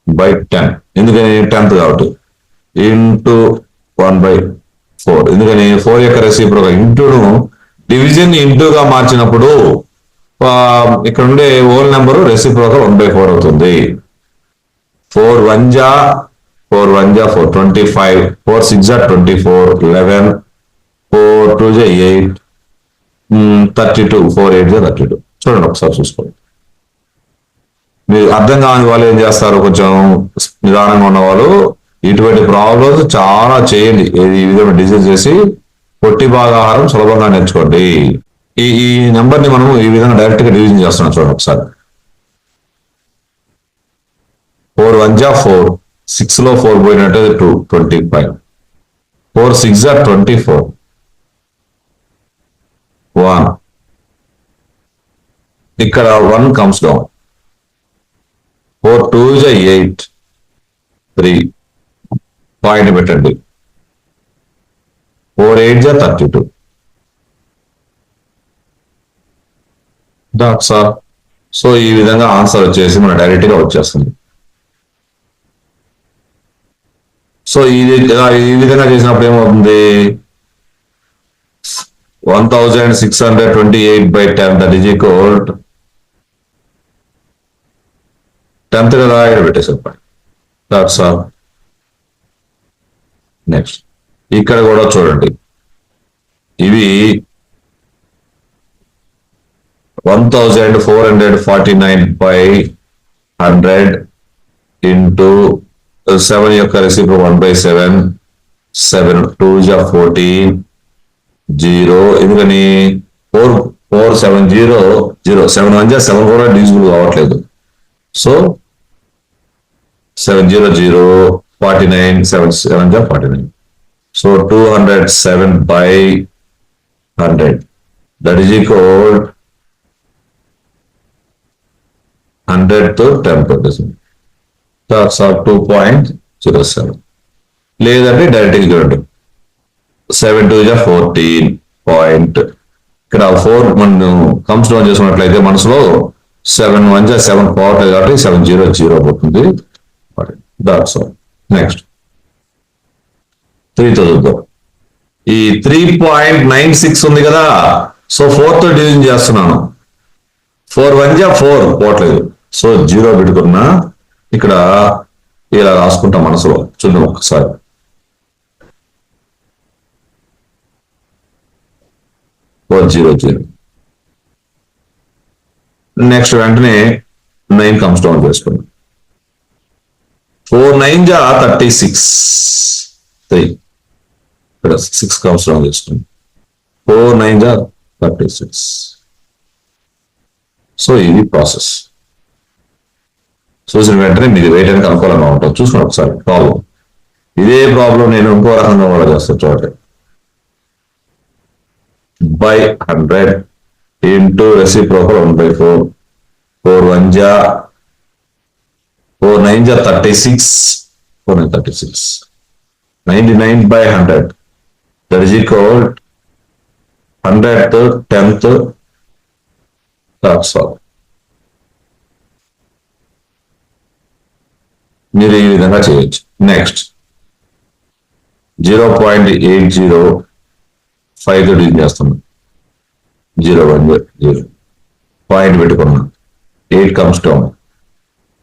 బై 10, ఎందుకని 10th కాబట్టి, ఇంటూ 1/4. ఎందుకని 4 యొక్క రెసిప్రోకల్. ఇంటూను డివిజన్ ఇంటూగా మార్చినప్పుడు ఇక్కడ ఉండే హోల్ నెంబరు రెసిప్రోకల్ 1/4 అవుతుంది. 4 1 జా 4 25, 4 6 జా 24, 11, 4 2 జా 8, 32, 4 8 జా 32. చూడండి ఒకసారి చూసుకోండి. మీరు అర్థం కాని వాళ్ళు ఏం చేస్తారు, కొంచెం నిదానంగా ఉన్న వాళ్ళు ఇటువంటి ప్రాబ్లమ్స్ చాలా చేయండి. ఈ విధంగా డిజైన్ చేసి పొట్టి భాగాహారం సులభంగా నేర్చుకోండి. ఈ నెంబర్ ని మనం ఈ విధంగా డైరెక్ట్ గా డివిజన్ చేస్తున్నాం. చూడండి ఒకసారి. 4 1 జా 4, 6 లో 4 పోయినట్టు 2, 25, 4 6 జా 24, 1. ఇక్కడ 1 కమ్స్ డౌన్. 4 2 జా 8, 3. పాయింట్ పెట్టండి. 4 8 జా 32. That's all. సో ఈ విధంగా ఆన్సర్ వచ్చేసి మన డైరెక్ట్ గా వచ్చేస్తుంది. సో ఇది ఈ విధంగా చేసినప్పుడు ఏమవుతుంది, 1628/10 దట్ ఈజ్ ఈక్వల్ 10th కదా ఇక్కడ పెట్టేసారు. That's all. నెక్స్ట్ ఇక్కడ కూడా చూడండి. ఇవి 1449/100 ఇంటూ 7 యొక్క రెసిప్రోకల్ 1/7, 7 2 జా 14, 0. ఎందుకని 4 4 7 0 0, 7 1 జా 7 కూడా డివిజిబుల్ కావట్లేదు. సో 7 0 0, 49, 7 7 జా 49. సో 207/100 దట్ ఈజ్ ఈక్వల్ 100 తో 10. That's all. 2.07. లేదంటే డైరెక్ట్ చూడండి. 7 2 జా 14 పాయింట్. ఇక్కడ 4 మనం కమ్స్ డౌన్ చేసుకున్నట్లయితే మనసులో 7 1 జా 7 పోవట్లేదు కాబట్టి 7 0 0 పోతుంది. That's all. నెక్స్ట్ 3 చూద్దాం. ఈ 3.96 ఉంది కదా, సో 4 తో డివిజన్ చేస్తున్నాను. 4 1 జా 4 పోవట్లేదు, సో 0 పెట్టుకున్నా. ఇక్కడ ఇలా రాసుకుంటాం మనసులో. చూద్దాం ఒకసారి. 4 0 0. నెక్స్ట్ వెంటనే 9 కమ్స్ డౌన్ చేసుకున్నాం. 4 9 జా 36, 3. ఇక్కడ 6 కమ్స్ డౌన్ చేసుకున్నాం. 4 9 జా 36. సో ఇది ప్రాసెస్. చూసిన వెంటనే మీరు వేయడానికి అనుకూలంగా ఉంటుంది. చూసుకోండి ఒకసారి ప్రాబ్లం. ఇదే ప్రాబ్లం నేను ఇంకో రకంగా కూడా చేస్తాను. చూడండి. by 100 into reciprocal 1/4, 4 1 జా 4 9 జా 36, 4 9 36, 99/100 that is equal 100th 10th. That's all. మీరు ఈ విధంగా చేయొచ్చు. నెక్స్ట్ 0.805 తో డివిజన్ చేస్తున్నాం. 0 1 0 పాయింట్ పెట్టుకున్నాం. 8 కమ్స్ డౌన్.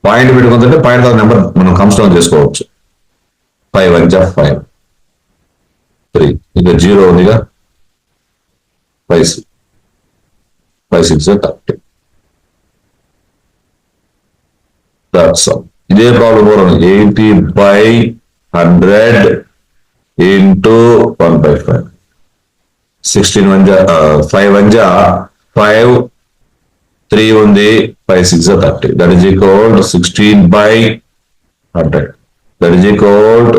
పాయింట్ పెట్టుకుంటే పాయింట్ నెంబర్ మనం కమ్స్ డౌన్ చేసుకోవచ్చు. 5 1 జా 5, 3. ఇక 0 ఉందిగా, 5 6 జా 30. That's all. ఇదే ప్రాబ్లం కూడా 80/100 into 1/5. 16 వన్ జా 5 వన్ జా 5, 3 ఉంది, 5 6 30. That is equal 16/100. That is equal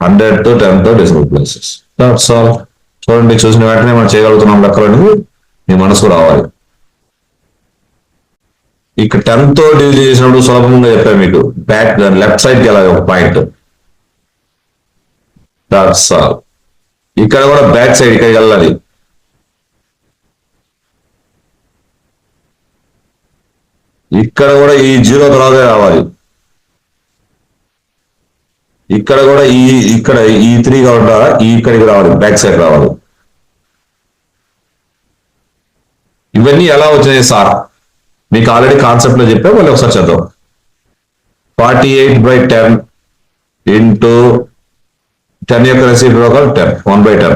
100 తో 10 తో డెసిమల్ ప్లేసెస్. That's all. చూడండి, చూసిన వెంటనే మనం చేయగలుగుతున్నాం లెక్కలని మీ మనసుకు రావాలి. ఇక్కడ 10 తో డివిజన్ చేసినప్పుడు సులభంగా చెప్పాను మీకు. బ్యాక్ లెఫ్ట్ సైడ్కి వెళ్ళాలి ఒక పాయింట్. That's all. ఇక్కడ కూడా బ్యాక్ సైడ్ ఇక్కడికి వెళ్ళాలి. ఇక్కడ కూడా ఈ 0 తర్వాత రావాలి. ఇక్కడ కూడా ఇక్కడ ఈ 3 కావాలంటారా, ఇక్కడికి రావాలి, బ్యాక్ సైడ్ రావాలి. ఇవన్నీ ఎలా వచ్చినాయి సార్? మీకు ఆల్రెడీ కాన్సెప్ట్ లో చెప్పా, మళ్ళీ ఒకసారి చదువు. 48/10 ఇంటూ 10 యొక్క రెసిప్రోకల్ 10, 1/10.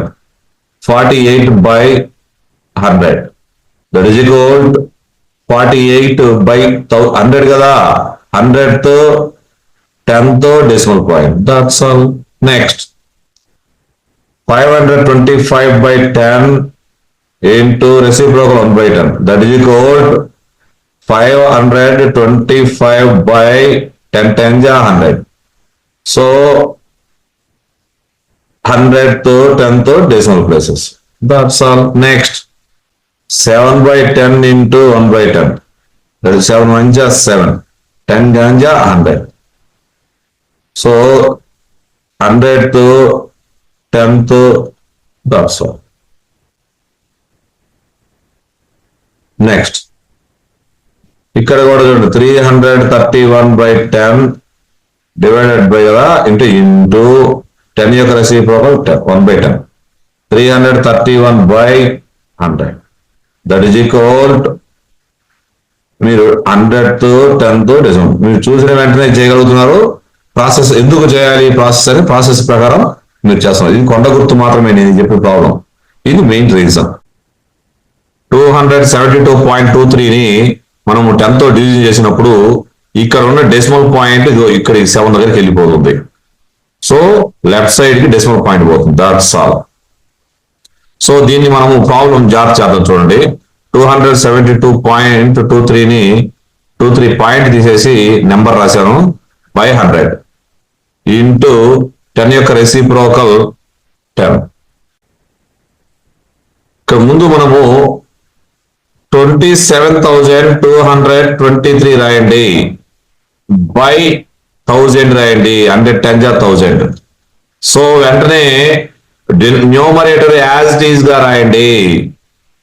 48/100. దట్ ఈజ్ ఈక్వల్ 48/100 కదా. 100 తో 10 తో decimal point. That's all. Next 525/10 into reciprocal 1/10. That is equal 525/10 10 జా 100. సో 100 తో 10 తో decimal places. That's all. Next 7/10 into 1/10. That is 7 1 జా 7, 10 9 జా 100. సో 100 తో 10 తో. That's all. నెక్స్ట్ ఇక్కడ కూడా చూడండి, 331/10 డివైడెడ్ బై కదా ఇంటూ 10 యొక్క రెసిప్రోకల్ 1/10. 331/100. దట్ ఈజ్ ఈక్వల్ మీరు 100 తో 10 తో డెసిమల్. మీరు చూసిన వెంటనే చేయగలుగుతున్నారు. ప్రాసెస్ ఎందుకు చేయాలి ప్రాసెస్ అని ప్రాసెస్ ప్రకారం మీరు చేస్తున్నారు. ఇది కొండ గుర్తు మాత్రమే నేను చెప్పే ప్రాబ్లం. ఇది మెయిన్ రీజన్. 272.23ని మనము 10 తో డివిజన్ చేసినప్పుడు ఇక్కడ ఉన్న డెసిమల్ పాయింట్ ఇక్కడ 7 దగ్గరికి వెళ్ళిపోతుంది. సో లెఫ్ట్ సైడ్ కి డెసిమల్ పాయింట్ పోతుంది. That's all. సో దీన్ని మనము ప్రాబ్లం జాగ్రత్త చేద్దాం. చూడండి, 272.23ని 23 పాయింట్ తీసేసి నెంబర్ రాశాను బై 100 ఇంటూ 10 యొక్క రెసిప్రోకల్ 10. ఇక్కడ ముందు మనము 27,223 రాయండి బై 1000 రాయండి. 100 10 జా 1000. సో వెంటనే న్యూమరేటర్ యాజ్ ఇట్ ఈస్ గా రాయండి.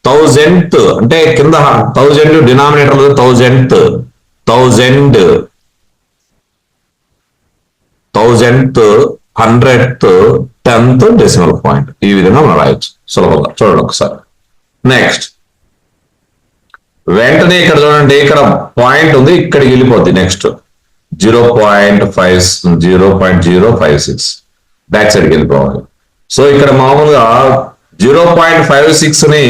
1000th అంటే కింద 1000 denominator 1000th 100th 10th decimal point. ఈ విధంగా మనం రాయొచ్చు సులభంగా. చూడండి ఒకసారి. నెక్స్ట్ వెంటనే ఇక్కడ చూడండి, ఇక్కడ పాయింట్ ఉంది, ఇక్కడికి వెళ్ళిపోద్ది. నెక్స్ట్ 0.056 బ్యాక్ సైడ్కి వెళ్ళిపోవాలి. సో ఇక్కడ మామూలుగా 0.56 ని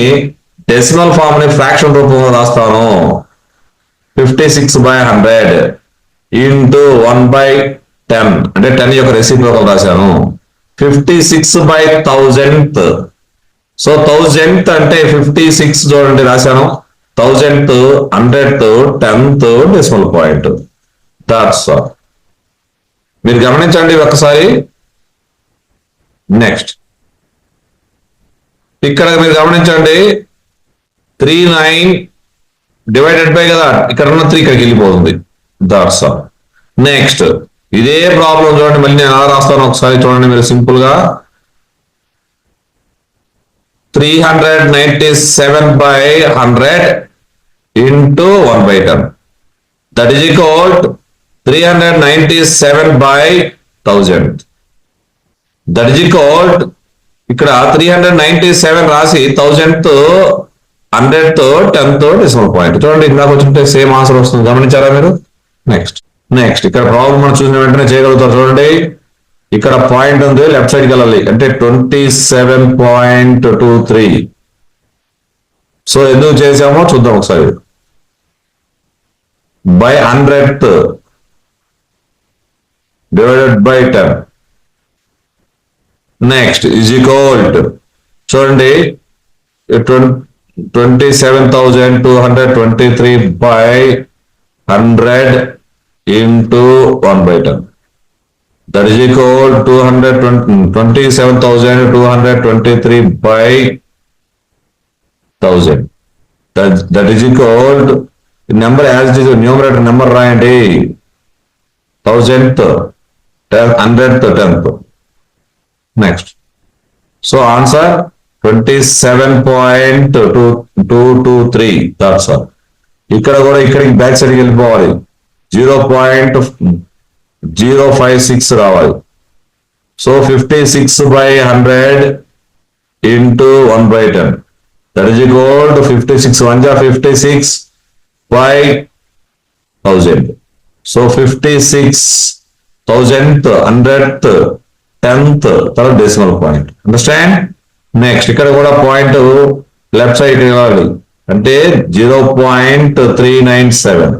డెసిమల్ ఫామ్ ని ఫ్రాక్షన్ రూపంలో రాస్తాను. 56/100 ఇంటూ 1/10 అంటే 10 యొక్క రెసిప్రోకల్ రాశాను. 56/1000th. సో 1000th అంటే 56 చూడండి రాశాను. 1000th 100th 10th decimal point. That's all. మీరు గమనించండి ఒకసారి. నెక్స్ట్ ఇక్కడ మీరు గమనించండి, 39 డివైడెడ్ బై కదా, ఇక్కడ ఉన్న 3 ఇక్కడికి వెళ్ళిపోతుంది. That's all. నెక్స్ట్ ఇదే ప్రాబ్లం చూడండి, మళ్ళీ నేను ఎలా రాస్తాను ఒకసారి చూడండి మీరు సింపుల్ గా. 397/100 into 1/10. That is equal 397/1000. That is equal ఇక్కడ 397 రాసి 1000th 100th 10th decimal point. చూడండి ఇందాక వచ్చింటే సేమ్ ఆన్సర్ వస్తుంది. గమనించారా మీరు? నెక్స్ట్ ఇక్కడ ప్రాబ్లం మనం చూసిన వెంటనే చేయగలుగుతారు. చూడండి ఇక్కడ పాయింట్ ఉంది, లెఫ్ట్ సైడ్కి వెళ్ళాలి అంటే 27.23. సో ఎందుకు చేసామో చూద్దాం ఒకసారి. By 100th divided by 10. Next is equal చూడండి 27,223 by 100 into 1 by 10. That is equal to 27,223 by 1000. That is equal to number as it is numerator number రాయండి 1000th 100th 10th. Next. So answer 27.223. That's all. ఇక్కడ కూడా ఇక్కడికి back సైడ్కి వెళ్ళిపోవాలి 0.056 రావాలి. So 56 by 100 into 1 by 10. That is equal to 56 1 56 by 1000. So 56,000th 100th 10th తర్వాత decimal point. Understand? Next ఇక్కడ కూడా పాయింట్ లెఫ్ట్ సైడ్ ఇవ్వాలి అంటే 0.397.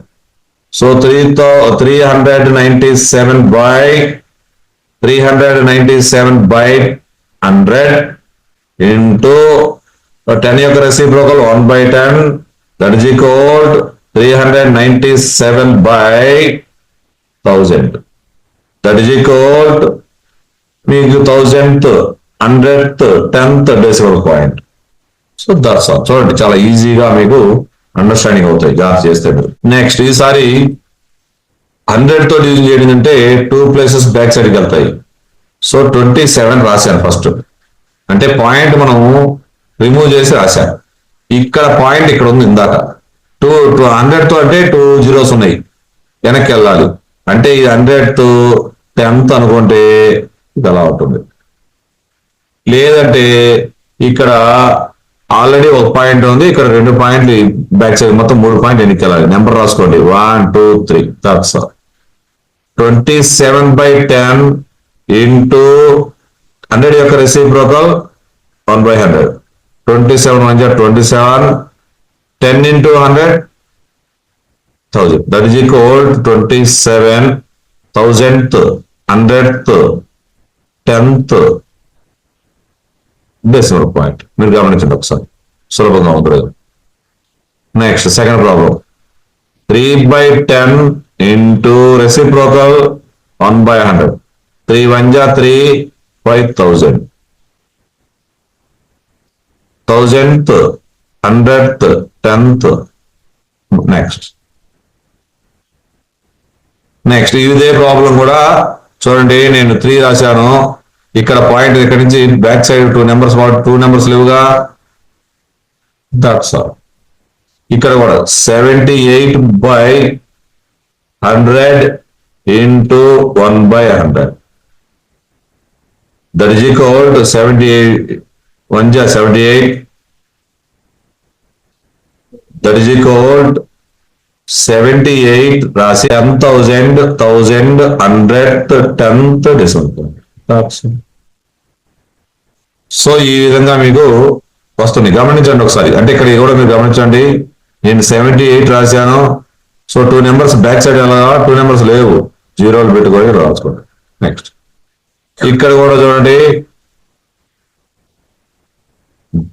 సో 397 by 100 into 10 యొక్క reciprocal 1 by 10. That is equal to 397 by 1000. That is equal to మీకు 1000th 100th 10th decimal point. So that's all. చూడండి చాలా ఈజీగా మీకు అండర్స్టాండింగ్ అవుతాయి జాగ్రత్త చేస్తే. నెక్స్ట్ ఈసారి 100 తో డివిజన్ చేయడం అంటే 2 ప్లేసెస్ బ్యాక్ సైడ్కి వెళ్తాయి. సో 27 రాశాను ఫస్ట్, అంటే పాయింట్ మనం రిమూవ్ చేసి రాశాను. ఇక్కడ పాయింట్ ఇక్కడ ఉంది ఇందాక 100 తో అంటే 2 zeros ఉన్నాయి, వెనక్కి వెళ్ళాలి అంటే ఈ 100th 10th అనుకుంటే ఇది అలా ఉంటుంది. లేదంటే ఇక్కడ ఆల్రెడీ ఒక పాయింట్ ఉంది, ఇక్కడ 2 పాయింట్లు బ్యాక్ సైడ్ మొత్తం 3 పాయింట్లు వెనక్కి వెళ్ళాలి. నెంబర్ రాసుకోండి 1 2 3. దట్స్ 27 by 10 into 100 యొక్క reciprocal 1 by 100. 27 1 27. 10 into 100 1000. That is equal to 27,000th 100th 10th decimal point. మీరు గమనించండి ఒకసారి, సులభంగా ఉంటుంది. Next second problem 3 by 10 into reciprocal 1 by 100. 3 1 3 5,000. 1000th 100th 10th. Next ఇదే ప్రాబ్లం కూడా చూడండి, నేను 3 రాశాను, ఇక్కడ పాయింట్ ఇక్కడ నుంచి బ్యాక్ సైడ్ 2 నెంబర్స్ 2 నెంబర్స్ లేవుగా. That's all. ఇక్కడ కూడా 78 by 100 into 1 by 100. That is equal to 78 1 78. That is equal to 78 రాసి 10,000 1000 100th 10th decimal point. So ఈ విధంగా మీకు వస్తుంది. గమనించండి ఒకసారి, అంటే ఇక్కడ కూడా మీరు గమనించండి, నేను 78 రాశాను. సో 2 నెంబర్స్ బ్యాక్ సైడ్ ఎలా 2 నెంబర్స్ లేవు, జీరోలు పెట్టుకొని రాసుకోండి. నెక్స్ట్ ఇక్కడ కూడా చూడండి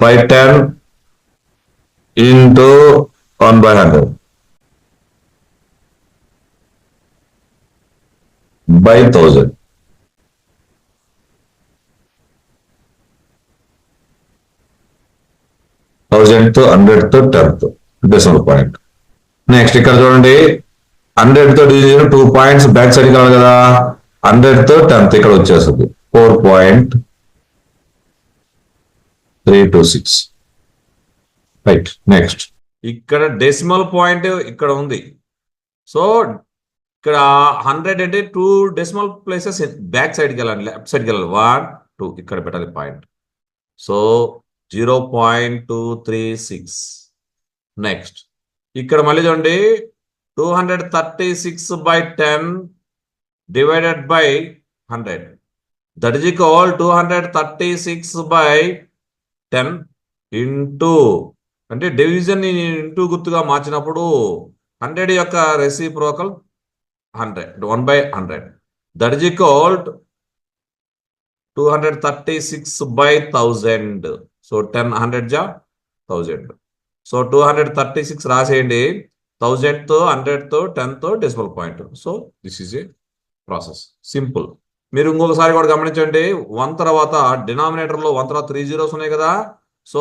by 10 into 1 by 100 by 1000. 1000th 100th 10th decimal point. Next ఇక్కడ చూడండి 100 తో డివిజన్ 2 పాయింట్స్ బ్యాక్ సైడ్ కావాలి కదా. 100th 10th ఇక్కడ వచ్చేస్తుంది 4.326. రైట్. నెక్స్ట్ ఇక్కడ డెసిమల్ పాయింట్ ఇక్కడ ఉంది. సో ఇక్కడ 100 అంటే 2 డెసిమల్ ప్లేసెస్ బ్యాక్ సైడ్కి వెళ్ళాలి, లెఫ్ట్ సైడ్కి వెళ్ళాలి. 1 2 ఇక్కడ పెట్టాలి పాయింట్. సో 0.236. నెక్స్ట్ ఇక్కడ మళ్ళీ చూడండి 236 by 10 divided by 100. That is equal 236 by 10 into అంటే డివిజన్ ఇంటూ గుర్తుగా మార్చినప్పుడు 100 యొక్క reciprocal 100 1 by 100. That is equal 236 by 1000. So 10 100 ja 1000. So 236 రాసేయండి. 1000తో 100తో 10తో decimal point. So this is a process, simple. మీరు ఇంకొకసారి కూడా గమనించండి, 1 తర్వాత డినామినేటర్లో 1 తర్వాత 3 zeros ఉన్నాయి కదా. సో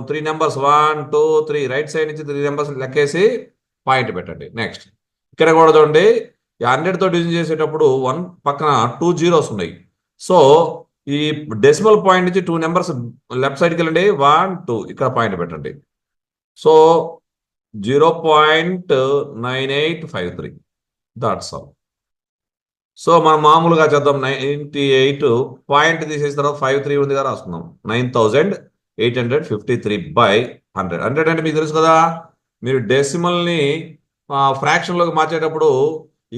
3 నెంబర్స్ 1 2 3 రైట్ సైడ్ నుంచి 3 నెంబర్స్ లెక్కేసి పాయింట్ పెట్టండి. నెక్స్ట్ ఇక్కడ కూడా చూడండి, 100తో డివిజన్ చేసేటప్పుడు 1 పక్కన 2 zeros ఉన్నాయి. సో ఈ డెసిమల్ పాయింట్ నుంచి 2 నెంబర్స్ లెఫ్ట్ సైడ్కి వెళ్ళండి, 1 2 ఇక్కడ పాయింట్ పెట్టండి. So 0.9853 that's all. సో మనం మామూలుగా చేద్దాం, 98 పాయింట్ తీసేసిన తర్వాత 53 ఉంది కదా, రాసుకుందాం. 9853/100. 100 అంటే మీకు తెలుసు కదా, మీరు డెసిమల్ని ఫ్రాక్షన్లోకి మార్చేటప్పుడు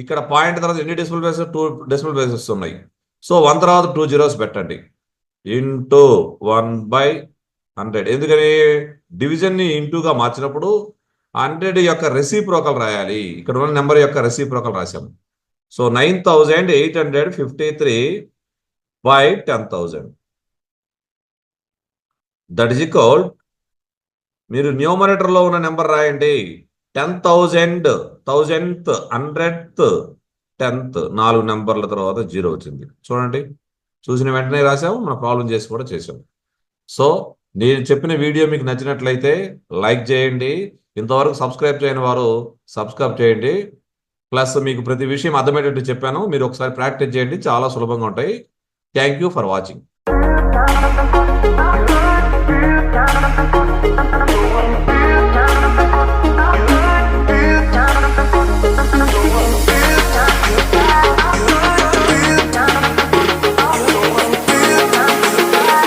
ఇక్కడ పాయింట్ తర్వాత ఎన్ని డెసిమల్ ప్లేసెస్, 2 డెసిమల్ ప్లేసెస్ ఉన్నాయి. సో 1 తర్వాత 2 zeros పెట్టండి, ఇంటూ 1/100. ఎందుకని డివిజన్ని ఇంటూగా మార్చినప్పుడు 100 యొక్క రెసిప్రోకల్ రాయాలి. ఇక్కడ ఉన్న నెంబర్ యొక్క రెసిప్రోకల్ రాశాము. సో 9853/10,000. దట్ ఈజ్ ఈక్వల్, మీరు న్యూమరేటర్లో ఉన్న నెంబర్ రాయండి, 10,000, 1000th, 100th, 10th 4 నెంబర్ల తర్వాత 0 వచ్చింది. చూడండి, చూసిన వెంటనే రాసాము, మన ప్రాబ్లం చేసి కూడా చేసాము. సో నేను చెప్పిన వీడియో మీకు నచ్చినట్లయితే లైక్ చేయండి. ఇంతవరకు సబ్స్క్రైబ్ చేయని వారు సబ్స్క్రైబ్ చేయండి. ప్లస్ మీకు ప్రతి విషయం అర్థమయ్యేటట్టు చెప్పాను, మీరు ఒకసారి ప్రాక్టీస్ చేయండి, చాలా సులభంగా ఉంటాయి. Thank you for watching.